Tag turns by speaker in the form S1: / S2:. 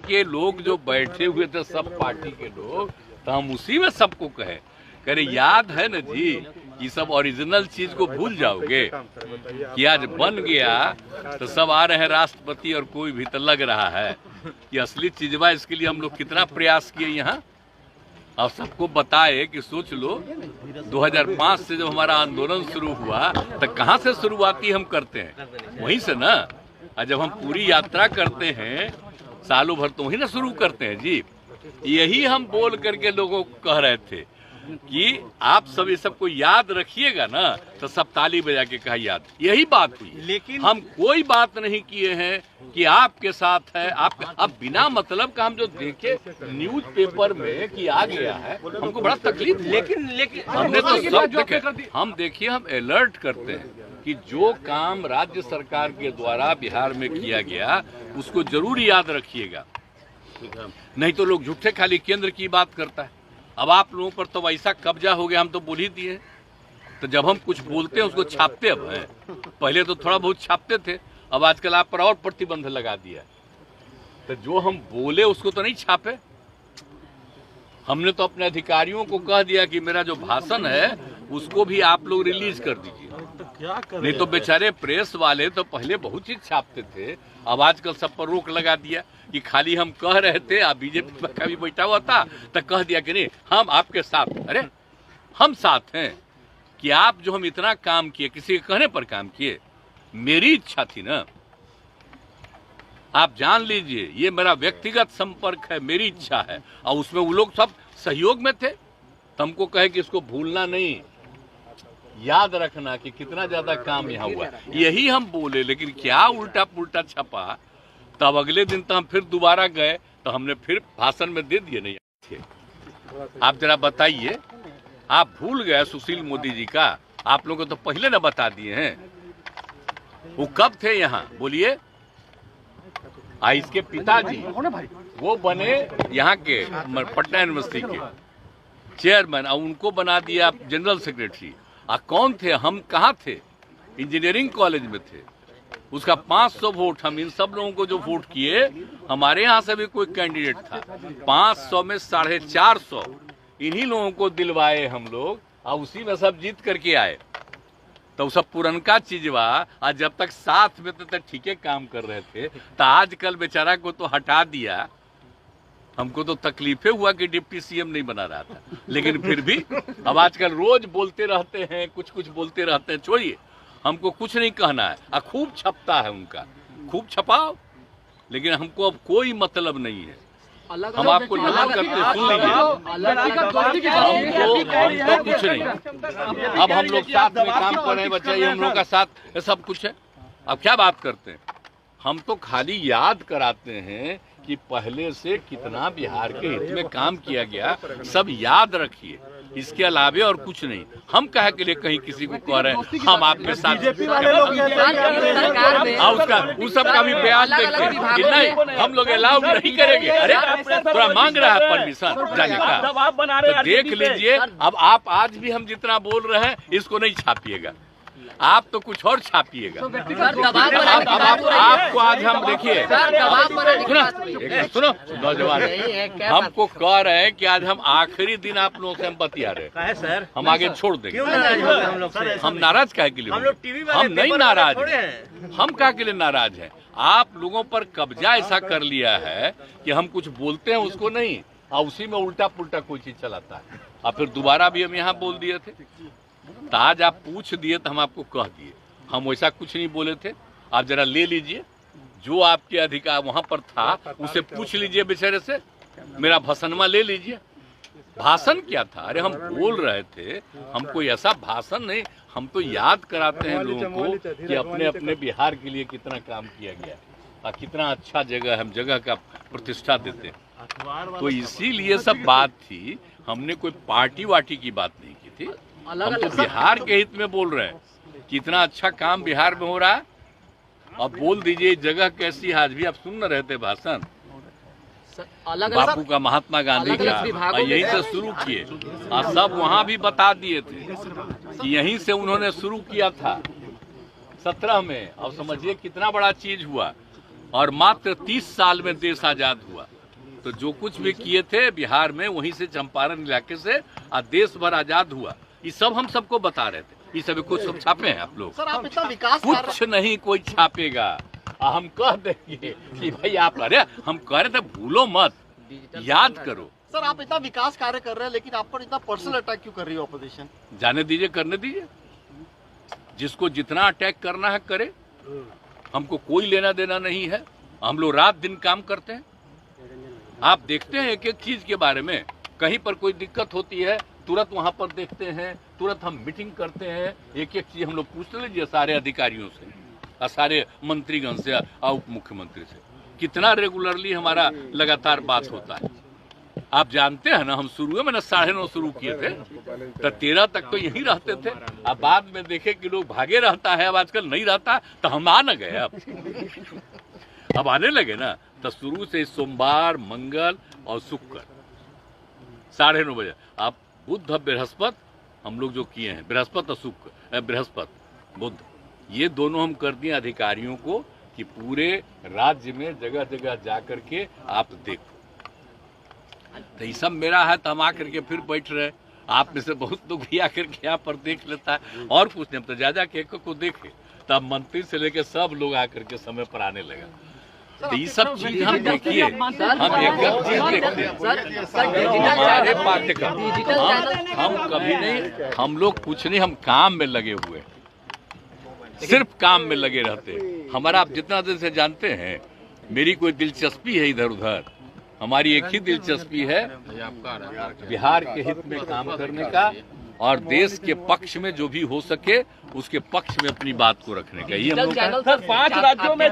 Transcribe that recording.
S1: के लोग जो बैठे हुए थे सब पार्टी के लोग, तो हम उसी में सबको कहे करे याद है न जी, ये सब ओरिजिनल चीज को भूल जाओगे कि आज बन गया तो सब आ रहे हैं राष्ट्रपति और कोई भी तो लग रहा है कि असली चीजवा। इसके लिए हम लोग कितना प्रयास किए यहाँ, अब सबको बताए कि सोच लो 2005 से जब हमारा आंदोलन शुरू हुआ तो कहाँ से शुरुआती हम करते हैं, वहीं से ना। और जब हम पूरी यात्रा करते हैं सालों भर तो वहीं ना शुरू करते हैं जी। यही हम बोल करके लोगों को कह रहे थे कि आप सब ये सबको याद रखिएगा ना, तो सब ताली बजा के कहा याद। यही बात हुई, लेकिन हम कोई बात नहीं किए हैं कि आपके साथ है आपके। अब बिना मतलब का हम जो देखे न्यूज़पेपर में कि आ गया है, हमको बड़ा तकलीफ। लेकिन हमने तो सब देखे। हम देखिए, हम अलर्ट करते हैं कि जो काम राज्य सरकार के द्वारा बिहार में किया गया उसको जरूर याद रखिएगा, नहीं तो लोग झूठे खाली केंद्र की बात करता है। अब आप लोगों पर तो वैसा कब्जा हो गया, हम तो बोल ही दिए। तो जब हम कुछ बोलते हैं उसको छापते अब हैं, पहले तो थोड़ा बहुत छापते थे, अब आजकल आप पर और प्रतिबंध लगा दिया। तो जो हम बोले उसको तो नहीं छापे। हमने तो अपने अधिकारियों को कह दिया कि मेरा जो भाषण है उसको भी आप लोग रिलीज कर दीजिए। नहीं तो बेचारे प्रेस वाले तो पहले बहुत चीज छापते थे, अब आजकल सब पर रोक लगा दिया कि खाली हम कह रहे थे। अब बीजेपी का भी बैठा हुआ था तो कह दिया कि नहीं हम आपके साथ। अरे हम साथ हैं कि आप जो हम इतना काम किए, किसी के कहने पर काम किए, मेरी इच्छा थी ना। आप जान लीजिए ये मेरा व्यक्तिगत संपर्क है, मेरी इच्छा है, और उसमें वो लोग सब सहयोग में थे। तो हमको कहे कि इसको भूलना नहीं, याद रखना कि कितना ज्यादा काम यहाँ हुआ। यही हम बोले, लेकिन क्या उल्टा पुल्टा छपा। तब अगले दिन तो हम फिर दोबारा गए तो हमने फिर भाषण में दे दिए नहीं थे। आप जरा बताइए, आप भूल गए सुशील मोदी जी का? आप लोगों को तो पहले ना बता दिए हैं। वो कब थे यहाँ बोलिए? इसके पिताजी वो बने यहाँ के पटना यूनिवर्सिटी के चेयरमैन, और उनको बना दिया जनरल सेक्रेटरी। कौन थे? हम कहाँ थे? इंजीनियरिंग कॉलेज में थे। उसका 500 वोट, हम इन सब लोगों को जो वोट किए, हमारे यहाँ से भी कोई कैंडिडेट था, 500 में 450 इन्हीं लोगों को दिलवाए हम लोग, और उसी में सब जीत करके आए। तो सब पुरनका चीजवा, आज जब तक साथ में तो ठीक है काम कर रहे थे, तो आजकल बेचारा को तो हटा दिया। हमको तो तकलीफे हुआ कि डिप्टी सीएम नहीं बना रहा था, लेकिन फिर भी अब आजकल रोज बोलते रहते हैं, कुछ बोलते रहते हैं। छोड़िए, हमको कुछ नहीं कहना है। खूब छपता है उनका, खूब छपाओ, लेकिन हमको अब कोई मतलब नहीं है। हम आपको नमन करते सुन लीजिए, हमको कुछ नहीं। अब हम लोग साथ में काम कर रहे हैं, बच्चा ये हम लोग का साथ सब कुछ है। अब क्या बात करते हैं? हम तो खाली याद कराते हैं कि पहले से कितना बिहार के हित में काम किया गया, सब याद रखिए। इसके अलावे और कुछ नहीं। हम कहे के लिए कहीं किसी को कह रहे हैं हम आपके साथ, उसका उस सब का भी बयान देखते हैं कि नहीं हम लोग अलाउ नहीं करेंगे। अरे थोड़ा मांग रहा है परमिशन जाने का, तो देख लीजिए। अब आप आज भी हम जितना बोल रहे हैं इसको नहीं छापिएगा, आप तो कुछ और छापिएगा। आपको आज हम देखिए, सुनो नौजवान, हमको कह रहे हैं कि आज हम आखिरी दिन आप लोगों से हम बतिया रहे हैं सर, हम आगे छोड़ देंगे। हम नाराज काहे के लिए? हम नहीं नाराज हैं। हम काहे के लिए नाराज हैं? आप लोगों पर कब्जा ऐसा कर लिया है कि हम कुछ बोलते हैं उसको नहीं, और उसी में उल्टा पुल्टा कोई चीज चलाता है। और फिर दोबारा भी हम यहाँ बोल दिए थे, तो आज आप पूछ दिए तो हम आपको कह दिए। हम वैसा कुछ नहीं बोले थे। आप जरा ले लीजिए, जो आपके अधिकार वहां पर था उसे पूछ लीजिए बेचारे से। मेरा भाषणमा ले लीजिए, भाषण क्या था? अरे हम बोल रहे थे, हमको ऐसा भाषण नहीं, हम तो याद कराते हैं लोगों को कि अपने अपने बिहार के लिए कितना काम किया गया और कितना अच्छा जगह है, हम जगह का प्रतिष्ठा देते हैं। तो इसीलिए सब बात थी, हमने कोई पार्टी वार्टी की बात नहीं की थी। हम तो बिहार के हित में बोल रहे हैं कि इतना अच्छा काम बिहार में हो रहा है। अब बोल दीजिए जगह कैसी है। आज भी आप सुन न रहे थे भाषण बापू का, महात्मा गांधी का, यहीं से शुरू किए और सब वहां भी बता दिए थे कि यहीं से उन्होंने शुरू किया था 17 में। अब समझिए कितना बड़ा चीज हुआ, और मात्र 30 साल में देश आजाद हुआ। तो जो कुछ भी किए थे बिहार में वहीं से चंपारण इलाके से देश भर आजाद हुआ, ये सब हम सबको बता रहे थे। ये सब कुछ सब छापे हैं आप लोग।
S2: सर आप इतना विकास
S1: कुछ नहीं कोई छापेगा। हम कह देंगे कि भाई आप, अरे हम कह रहे थे भूलो मत, याद करो।
S2: सर आप इतना विकास कार्य कर रहे हैं लेकिन आप पर इतना पर्सनल अटैक क्यों कर रही है ऑपोजिशन?
S1: जाने दीजिए, करने दीजिए, जिसको जितना अटैक करना है करे, हमको कोई लेना देना नहीं है। हम लोग रात दिन काम करते हैं। आप देखते हैं एक एक चीज के बारे में, कहीं पर कोई दिक्कत होती है तुरंत वहां पर देखते हैं, तुरंत हम मीटिंग करते हैं, एक एक चीज हम लोग पूछ लीजिए सारे अधिकारियों से, सारे मंत्रीगण से, उप मुख्यमंत्री से, कितना रेगुलरली हमारा लगातार बात होता है। आप जानते हैं ना, हम शुरू में 9:30 शुरू किए थे तो 13 तक तो यहीं रहते थे। अब बाद में देखे कि लोग भागे रहता है, अब आजकल नहीं रहता, तो हम आ न गए। अब आने लगे ना, तो शुरू से सोमवार, मंगल और शुक्र 9:30 बजे। आप बुध बृहस्पति हम लोग जो किए हैं, बृहस्पति और शुक्र, बृहस्पति बुध, ये दोनों हम कर दिए अधिकारियों को कि पूरे राज्य में जगह जगह जा करके आप देखो। तो ये सब मेरा है, तो हम आकर के फिर बैठ रहे। आप में से बहुत लोग भी आकर के यहाँ पर देख लेता है, और कुछ नहीं, हम तो जा के एक को देखे। तब मंत्री से लेकर सब लोग आकर के समय पर आने लगा। तो ये सब चीज हम देखिए, हम एक चीज देखते हैं, हमारे पाठ्यक्रम, हम कभी नहीं, हम लोग कुछ नहीं, हम काम में लगे हुए, सिर्फ काम में लगे रहते। हमारा आप जितना देर से जानते हैं, मेरी कोई दिलचस्पी है इधर उधर, हमारी एक ही दिलचस्पी है, बिहार के हित में काम करने का और देश के पक्ष में जो भी हो सके उसके पक्ष में अपनी बात को रखने का। ये हम लोग
S3: 5 राज्यों में